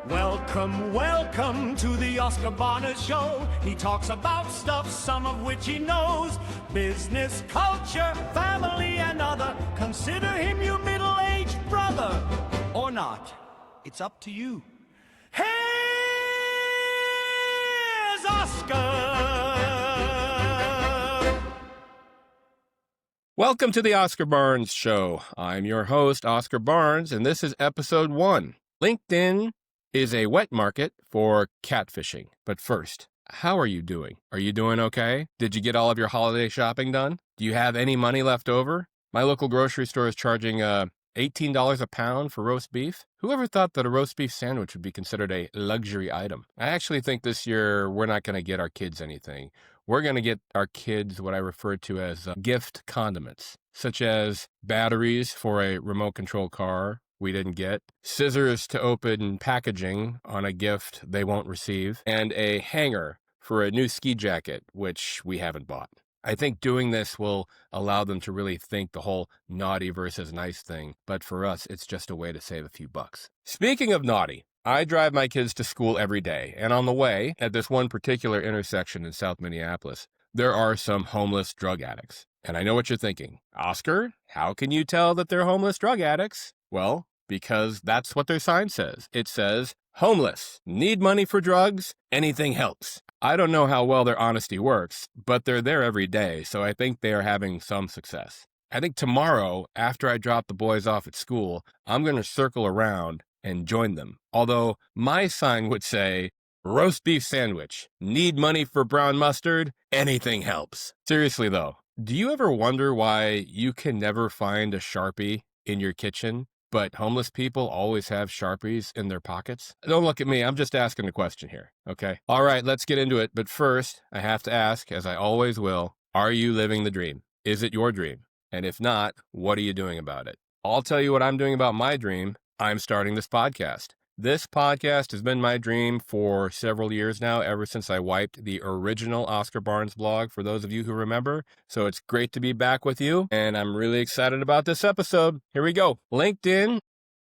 Welcome, welcome to the Oscar Barnes Show. He talks about stuff, some of which he knows. Business, culture, family, and other. Consider him your middle-aged brother. Or not. It's up to you. Here's Oscar! Welcome to the Oscar Barnes Show. I'm your host, Oscar Barnes, and this is episode 1. LinkedIn is a wet market for catfishing. But first, how are you doing? Are you doing okay? Did you get all of your holiday shopping done? Do you have any money left over? My local grocery store is charging $18 a pound for roast beef. Whoever thought that a roast beef sandwich would be considered a luxury item? I actually think this year we're not going to get our kids anything. We're going to get our kids what I refer to as gift condiments, such as batteries for a remote control car we didn't get, scissors to open packaging on a gift they won't receive, and a hanger for a new ski jacket, which we haven't bought. I think doing this will allow them to really think the whole naughty versus nice thing, but for us, it's just a way to save a few bucks. Speaking of naughty, I drive my kids to school every day, and on the way, at this one particular intersection in South Minneapolis, there are some homeless drug addicts. And I know what you're thinking. Oscar, how can you tell that they're homeless drug addicts? Well, because that's what their sign says. It says, homeless, need money for drugs, anything helps. I don't know how well their honesty works, but they're there every day, so I think they are having some success. I think tomorrow, after I drop the boys off at school, I'm going to circle around and join them. Although my sign would say, roast beef sandwich, need money for brown mustard, anything helps. Seriously though, do you ever wonder why you can never find a Sharpie in your kitchen, but homeless people always have Sharpies in their pockets? Don't look at me, I'm just asking a question here, okay? All right, let's get into it, but first, I have to ask, as I always will, are you living the dream? Is it your dream? And if not, what are you doing about it? I'll tell you what I'm doing about my dream. I'm starting this podcast. This podcast has been my dream for several years now, ever since I wiped the original Oscar Barnes blog, for those of you who remember. So it's great to be back with you, and I'm really excited about this episode. Here we go. LinkedIn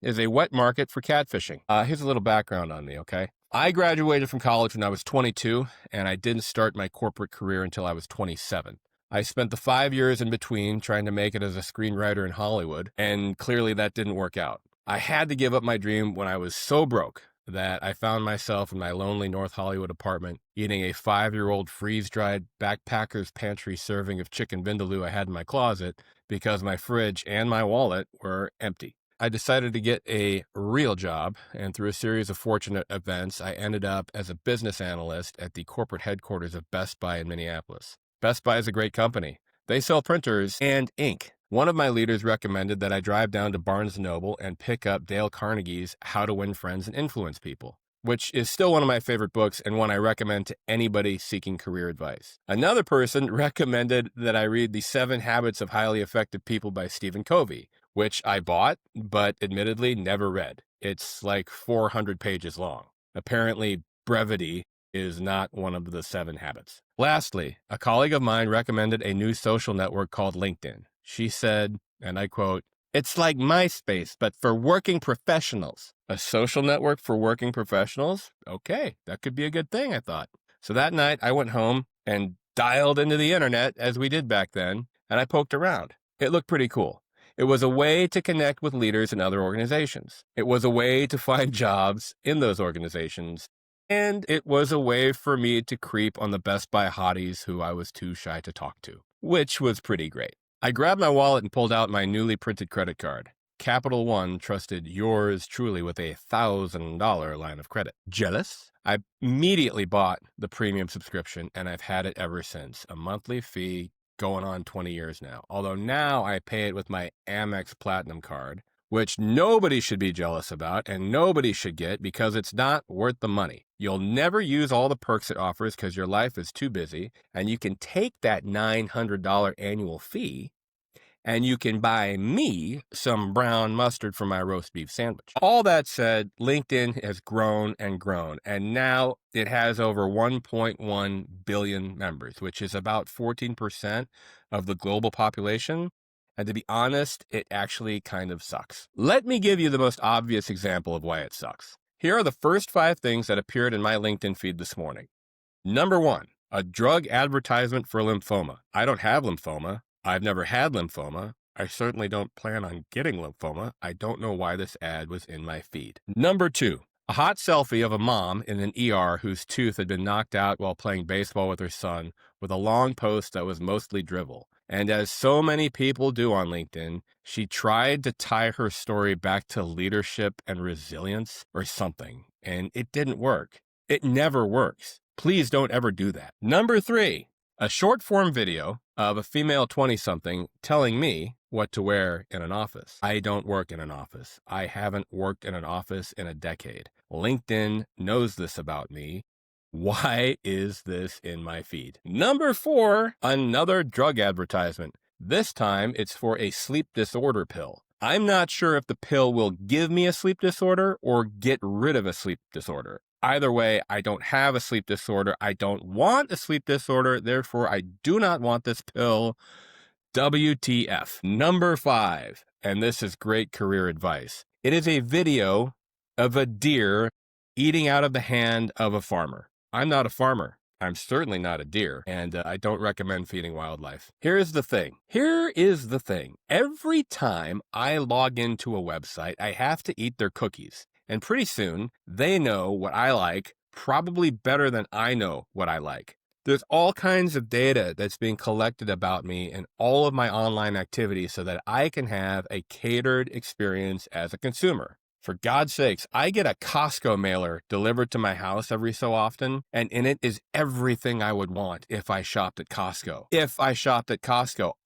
is a wet market for catfishing. Here's a little background on me, okay? I graduated from college when I was 22, and I didn't start my corporate career until I was 27. I spent the 5 years in between trying to make it as a screenwriter in Hollywood, and clearly that didn't work out. I had to give up my dream when I was so broke that I found myself in my lonely North Hollywood apartment eating a 5-year-old freeze-dried backpacker's pantry serving of chicken vindaloo I had in my closet because my fridge and my wallet were empty. I decided to get a real job, and through a series of fortunate events, I ended up as a business analyst at the corporate headquarters of Best Buy in Minneapolis. Best Buy is a great company. They sell printers and ink. One of my leaders recommended that I drive down to Barnes & Noble and pick up Dale Carnegie's How to Win Friends and Influence People, which is still one of my favorite books and one I recommend to anybody seeking career advice. Another person recommended that I read The 7 Habits of Highly Effective People by Stephen Covey, which I bought, but admittedly never read. It's like 400 pages long. Apparently, brevity is not one of the 7 habits. Lastly, a colleague of mine recommended a new social network called LinkedIn. She said, and I quote, "It's like MySpace, but for working professionals." A social network for working professionals? Okay, that could be a good thing, I thought. So that night, I went home and dialed into the internet, as we did back then, and I poked around. It looked pretty cool. It was a way to connect with leaders in other organizations. It was a way to find jobs in those organizations. And it was a way for me to creep on the Best Buy hotties who I was too shy to talk to, which was pretty great. I grabbed my wallet and pulled out my newly printed credit card. Capital One trusted yours truly with a $1,000 line of credit. Jealous? I immediately bought the premium subscription, and I've had it ever since. A monthly fee going on 20 years now. Although now I pay it with my Amex Platinum card, which nobody should be jealous about and nobody should get because it's not worth the money. You'll never use all the perks it offers because your life is too busy, and you can take that $900 annual fee and you can buy me some brown mustard for my roast beef sandwich. All that said, LinkedIn has grown and grown, and now it has over 1.1 billion members, which is about 14% of the global population. And to be honest, it actually kind of sucks. Let me give you the most obvious example of why it sucks. Here are the first 5 things that appeared in my LinkedIn feed this morning. Number 1, a drug advertisement for lymphoma. I don't have lymphoma. I've never had lymphoma. I certainly don't plan on getting lymphoma. I don't know why this ad was in my feed. Number 2, a hot selfie of a mom in an ER whose tooth had been knocked out while playing baseball with her son with a long post that was mostly drivel. And as so many people do on LinkedIn, she tried to tie her story back to leadership and resilience or something, and it didn't work. It never works. Please don't ever do that. Number 3, a short form video of a female 20-something telling me what to wear in an office. I don't work in an office. I haven't worked in an office in a decade. LinkedIn knows this about me. Why is this in my feed? Number 4, another drug advertisement. This time it's for a sleep disorder pill. I'm not sure if the pill will give me a sleep disorder or get rid of a sleep disorder. Either way, I don't have a sleep disorder. I don't want a sleep disorder. Therefore, I do not want this pill. WTF. Number 5, and this is great career advice. It is a video of a deer eating out of the hand of a farmer. I'm not a farmer. I'm certainly not a deer, and I don't recommend feeding wildlife. Here is the thing. Every time I log into a website, I have to eat their cookies. And pretty soon, they know what I like, probably better than I know what I like. There's all kinds of data that's being collected about me and all of my online activities so that I can have a catered experience as a consumer. For God's sakes, I get a Costco mailer delivered to my house every so often, and in it is everything I would want if I shopped at Costco.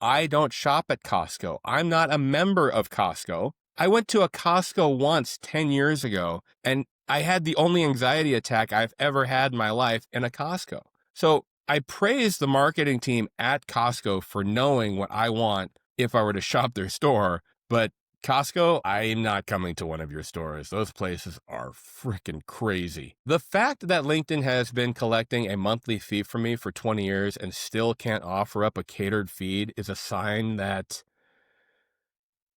I don't shop at Costco. I'm not a member of Costco. I went to a Costco once 10 years ago, and I had the only anxiety attack I've ever had in my life in a Costco. So I praise the marketing team at Costco for knowing what I want if I were to shop their store, but Costco, I'm not coming to one of your stores. Those places are freaking crazy. The fact that LinkedIn has been collecting a monthly fee from me for 20 years and still can't offer up a catered feed is a sign that,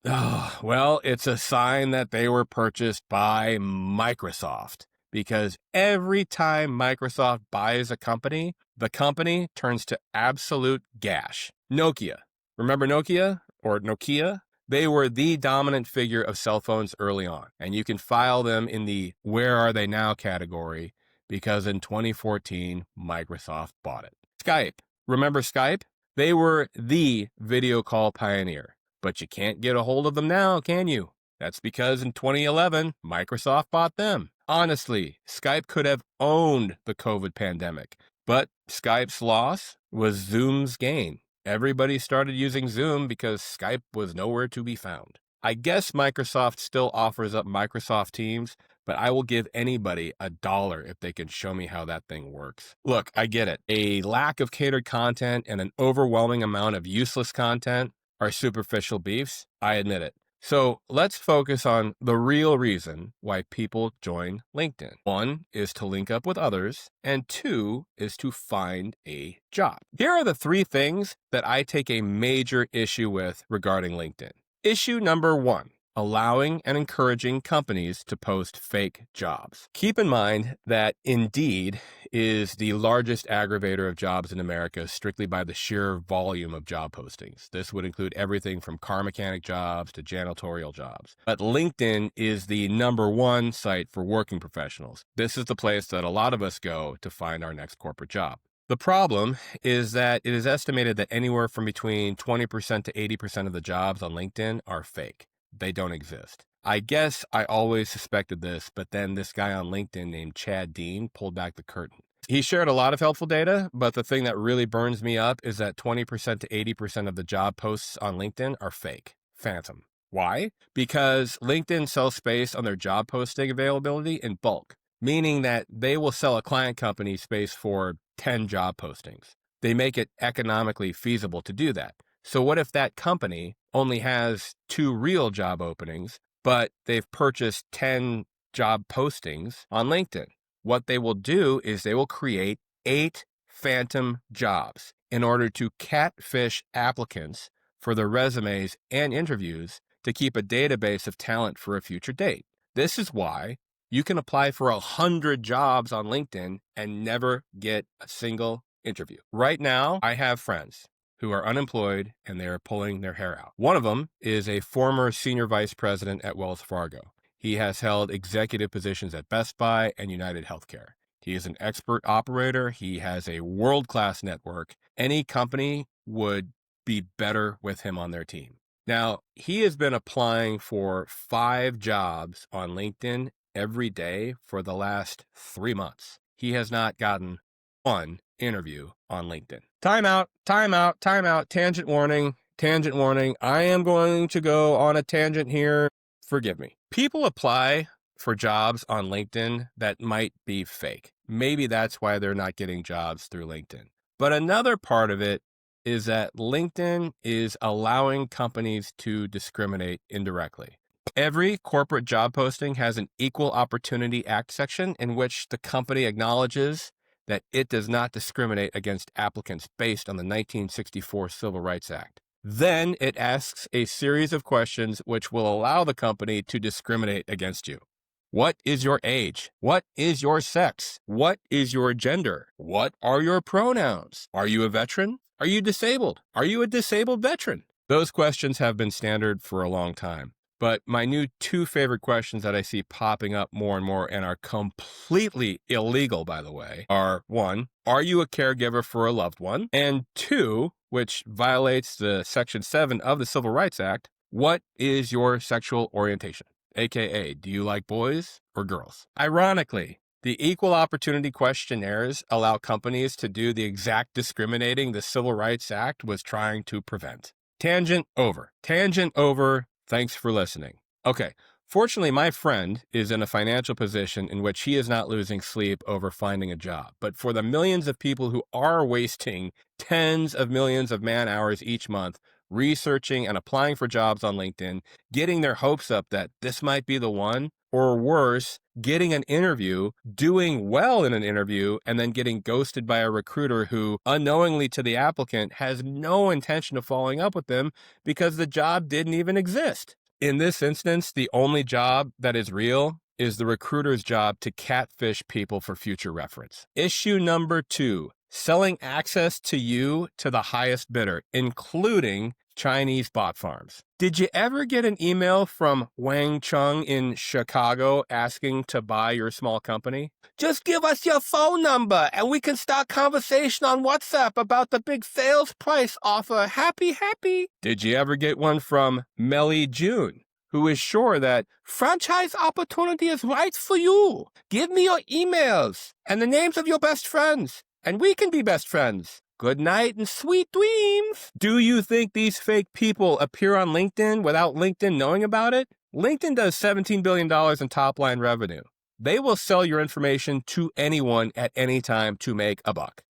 it's a sign that they were purchased by Microsoft. Because every time Microsoft buys a company, the company turns to absolute gash. Nokia. Remember Nokia or Nokia? They were the dominant figure of cell phones early on, and you can file them in the where are they now category because in 2014, Microsoft bought it. Skype. Remember Skype? They were the video call pioneer, but you can't get a hold of them now, can you? That's because in 2011, Microsoft bought them. Honestly, Skype could have owned the COVID pandemic, but Skype's loss was Zoom's gain. Everybody started using Zoom because Skype was nowhere to be found. I guess Microsoft still offers up Microsoft Teams, but I will give anybody $1 if they can show me how that thing works. Look, I get it. A lack of catered content and an overwhelming amount of useless content are superficial beefs. I admit it. So let's focus on the real reason why people join LinkedIn. 1 is to link up with others, and 2 is to find a job. Here are the 3 things that I take a major issue with regarding LinkedIn. Issue number 1, allowing and encouraging companies to post fake jobs. Keep in mind that Indeed is the largest aggravator of jobs in America strictly by the sheer volume of job postings. This would include everything from car mechanic jobs to janitorial jobs. But LinkedIn is the number 1 site for working professionals. This is the place that a lot of us go to find our next corporate job. The problem is that it is estimated that anywhere from between 20% to 80% of the jobs on LinkedIn are fake. They don't exist. I guess I always suspected this, but then this guy on LinkedIn named Chad Dean pulled back the curtain. He shared a lot of helpful data, but the thing that really burns me up is that 20% to 80% of the job posts on LinkedIn are fake. Phantom. Why? Because LinkedIn sells space on their job posting availability in bulk, meaning that they will sell a client company space for 10 job postings. They make it economically feasible to do that. So what if that company only has 2 real job openings, but they've purchased 10 job postings on LinkedIn? What they will do is they will create 8 phantom jobs in order to catfish applicants for their resumes and interviews to keep a database of talent for a future date. This is why you can apply for 100 jobs on LinkedIn and never get a single interview. Right now, I have friends who are unemployed and they're pulling their hair out. One of them is a former senior vice president at Wells Fargo. He has held executive positions at Best Buy and United Healthcare. He is an expert operator. He has a world-class network. Any company would be better with him on their team. Now, he has been applying for 5 jobs on LinkedIn every day for the last 3 months. He has not gotten one interview on LinkedIn. Time out, tangent warning. I am going to go on a tangent here. Forgive me. People apply for jobs on LinkedIn that might be fake. Maybe that's why they're not getting jobs through LinkedIn. But another part of it is that LinkedIn is allowing companies to discriminate indirectly. Every corporate job posting has an Equal Opportunity Act section in which the company acknowledges that it does not discriminate against applicants based on the 1964 Civil Rights Act. Then it asks a series of questions which will allow the company to discriminate against you. What is your age? What is your sex? What is your gender? What are your pronouns? Are you a veteran? Are you disabled? Are you a disabled veteran? Those questions have been standard for a long time. But my new 2 favorite questions that I see popping up more and more and are completely illegal, by the way, are 1, are you a caregiver for a loved one? And 2, which violates the Section 7 of the Civil Rights Act, what is your sexual orientation? AKA, do you like boys or girls? Ironically, the equal opportunity questionnaires allow companies to do the exact discriminating the Civil Rights Act was trying to prevent. Tangent over. Thanks for listening. Okay, fortunately, my friend is in a financial position in which he is not losing sleep over finding a job. But for the millions of people who are wasting tens of millions of man hours each month researching and applying for jobs on LinkedIn, getting their hopes up that this might be the one, or worse, getting an interview, doing well in an interview, and then getting ghosted by a recruiter who, unknowingly to the applicant, has no intention of following up with them because the job didn't even exist. In this instance, the only job that is real is the recruiter's job to catfish people for future reference. Issue number 2, selling access to you to the highest bidder, including Chinese bot farms. Did you ever get an email from Wang Chung in Chicago asking to buy your small company? Just give us your phone number and we can start conversation on WhatsApp about the big sales price offer. Happy. Did you ever get one from Melly June, who is sure that franchise opportunity is right for you? Give me your emails and the names of your best friends, and we can be best friends. Good night and sweet dreams. Do you think these fake people appear on LinkedIn without LinkedIn knowing about it? LinkedIn does $17 billion in top-line revenue. They will sell your information to anyone at any time to make a buck.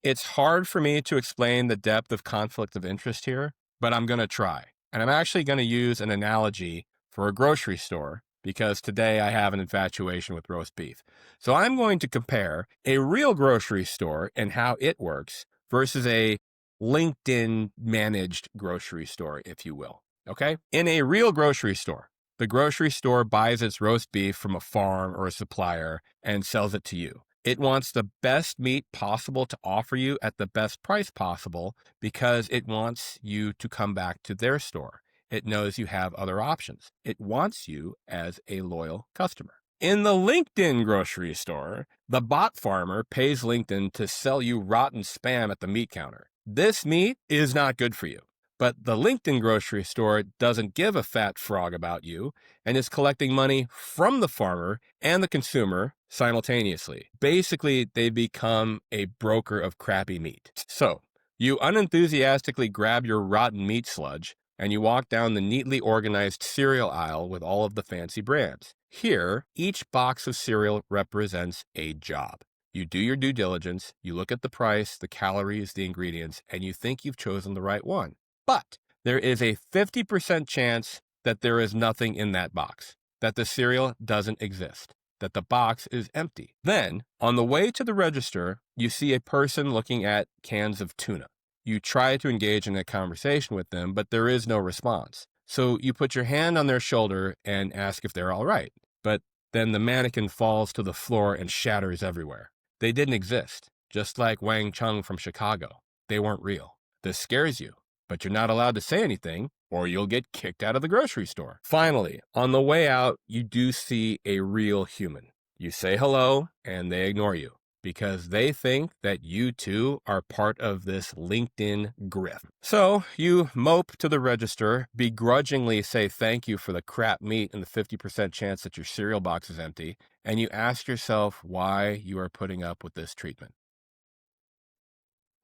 It's hard for me to explain the depth of conflict of interest here, but I'm going to try. And I'm actually going to use an analogy for a grocery store because today I have an infatuation with roast beef. So I'm going to compare a real grocery store and how it works versus a LinkedIn managed grocery store, if you will. Okay? In a real grocery store, the grocery store buys its roast beef from a farm or a supplier and sells it to you. It wants the best meat possible to offer you at the best price possible because it wants you to come back to their store. It knows you have other options. It wants you as a loyal customer. In the LinkedIn grocery store, the bot farmer pays LinkedIn to sell you rotten spam at the meat counter. This meat is not good for you, but the LinkedIn grocery store doesn't give a fat frog about you and is collecting money from the farmer and the consumer simultaneously. Basically, they become a broker of crappy meat. So, you unenthusiastically grab your rotten meat sludge and you walk down the neatly organized cereal aisle with all of the fancy brands. Here, each box of cereal represents a job. You do your due diligence, you look at the price, the calories, the ingredients, and you think you've chosen the right one. But there is a 50% chance that there is nothing in that box, that the cereal doesn't exist, that the box is empty. Then, on the way to the register, you see a person looking at cans of tuna. You try to engage in a conversation with them, but there is no response. So you put your hand on their shoulder and ask if they're all right. But then the mannequin falls to the floor and shatters everywhere. They didn't exist, just like Wang Chung from Chicago. They weren't real. This scares you, but you're not allowed to say anything or you'll get kicked out of the grocery store. Finally, on the way out, you do see a real human. You say hello and they ignore you because they think that you too are part of this LinkedIn grift. So you mope to the register, begrudgingly say thank you for the crap meat and the 50% chance that your cereal box is empty, and you ask yourself why you are putting up with this treatment.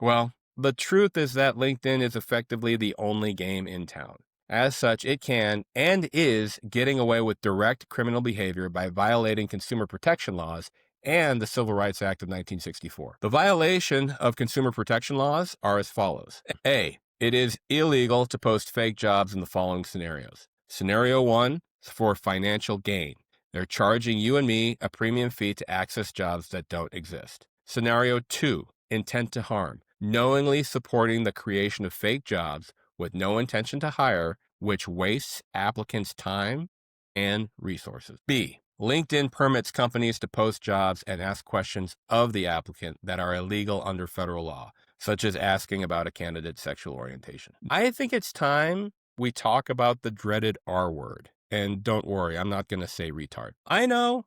Well, the truth is that LinkedIn is effectively the only game in town. As such, it can and is getting away with direct criminal behavior by violating consumer protection laws and the Civil Rights Act of 1964. The violation of consumer protection laws are as follows. A, it is illegal to post fake jobs in the following scenarios. Scenario 1 is for financial gain. They're charging you and me a premium fee to access jobs that don't exist. Scenario 2, intent to harm. Knowingly supporting the creation of fake jobs with no intention to hire, which wastes applicants' time and resources. B, LinkedIn permits companies to post jobs and ask questions of the applicant that are illegal under federal law, such as asking about a candidate's sexual orientation. I think it's time we talk about the dreaded R word. And don't worry, I'm not going to say retard. I know,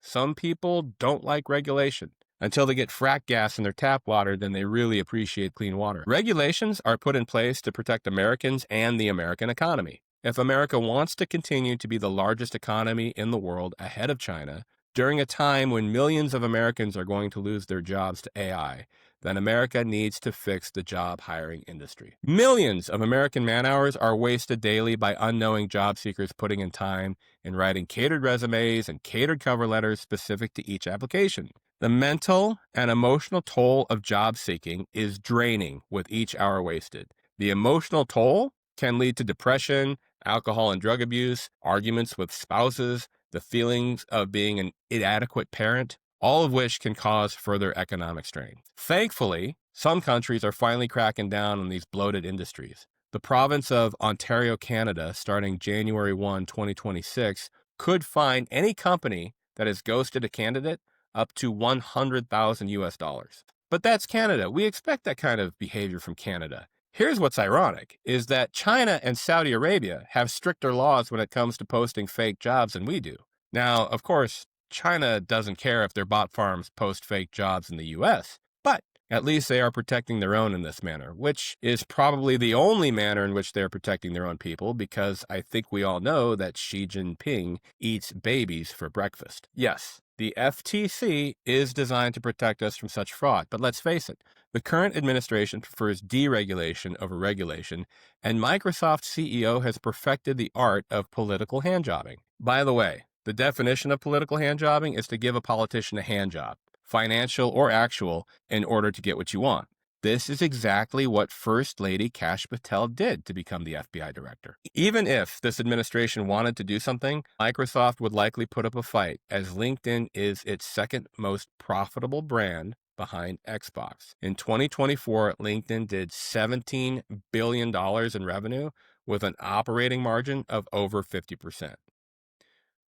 some people don't like regulation. Until they get frack gas in their tap water, then they really appreciate clean water. Regulations are put in place to protect Americans and the American economy. If America wants to continue to be the largest economy in the world ahead of China, during a time when millions of Americans are going to lose their jobs to AI, then America needs to fix the job hiring industry. Millions of American man-hours are wasted daily by unknowing job seekers putting in time in writing catered resumes and catered cover letters specific to each application. The mental and emotional toll of job seeking is draining with each hour wasted. The emotional toll can lead to depression, alcohol and drug abuse, arguments with spouses, the feelings of being an inadequate parent, all of which can cause further economic strain. Thankfully, some countries are finally cracking down on these bloated industries. The province of Ontario, Canada, starting January 1, 2026, could fine any company that has ghosted a candidate up to $100,000. But that's Canada. We expect that kind of behavior from Canada. Here's what's ironic, is that China and Saudi Arabia have stricter laws when it comes to posting fake jobs than we do. Now, of course, China doesn't care if their bot farms post fake jobs in the US, but at least they are protecting their own in this manner, which is probably the only manner in which they're protecting their own people, because I think we all know that Xi Jinping eats babies for breakfast. Yes, the FTC is designed to protect us from such fraud, but let's face it, the current administration prefers deregulation over regulation, and Microsoft's CEO has perfected the art of political handjobbing. By the way, the definition of political handjobbing is to give a politician a hand job, financial or actual, in order to get what you want. This is exactly what First Lady Kash Patel did to become the FBI director. Even if this administration wanted to do something, Microsoft would likely put up a fight, as LinkedIn is its second most profitable brand behind Xbox. In 2024, LinkedIn did $17 billion in revenue with an operating margin of over 50%.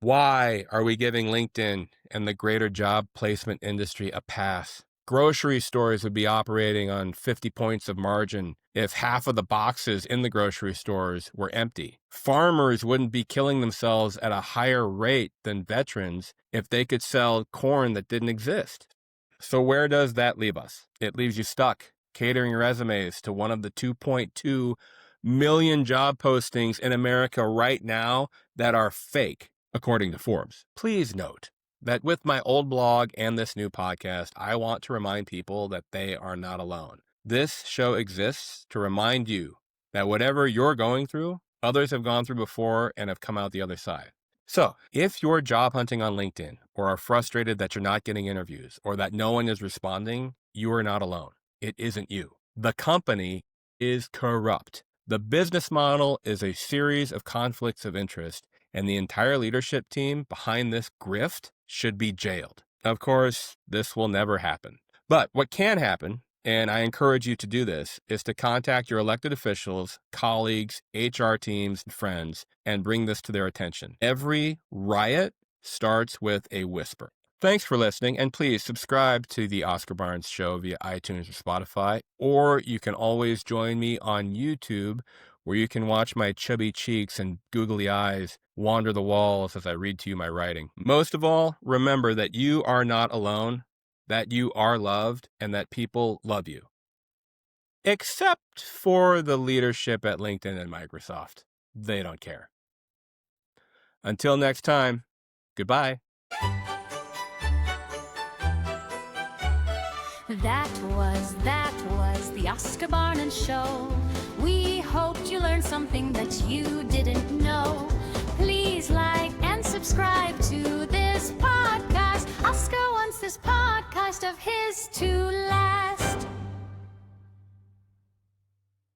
Why are we giving LinkedIn and the greater job placement industry a pass? Grocery stores would be operating on 50 points of margin if half of the boxes in the grocery stores were empty. Farmers wouldn't be killing themselves at a higher rate than veterans if they could sell corn that didn't exist. So where does that leave us? It leaves you stuck, catering resumes to one of the 2.2 million job postings in America right now that are fake, according to Forbes. Please note that with my old blog and this new podcast, I want to remind people that they are not alone. This show exists to remind you that whatever you're going through, others have gone through before and have come out the other side. So if you're job hunting on LinkedIn or are frustrated that you're not getting interviews or that no one is responding, you are not alone. It isn't you. The company is corrupt. The business model is a series of conflicts of interest, and the entire leadership team behind this grift should be jailed. Of course, this will never happen. But what can happen and I encourage you to do this, is to contact your elected officials, colleagues, HR teams, and friends, and bring this to their attention. Every riot starts with a whisper. Thanks for listening, and please subscribe to the Oscar Barnes Show via iTunes or Spotify, or you can always join me on YouTube, where you can watch my chubby cheeks and googly eyes wander the walls as I read to you my writing. Most of all, remember that you are not alone, that you are loved, and that people love you. Except for the leadership at LinkedIn and Microsoft. They don't care. Until next time, goodbye. That was the Oscar Barnes Show. We hoped you learned something that you didn't know. Please like and subscribe to this podcast. Oscar wants this podcast of his to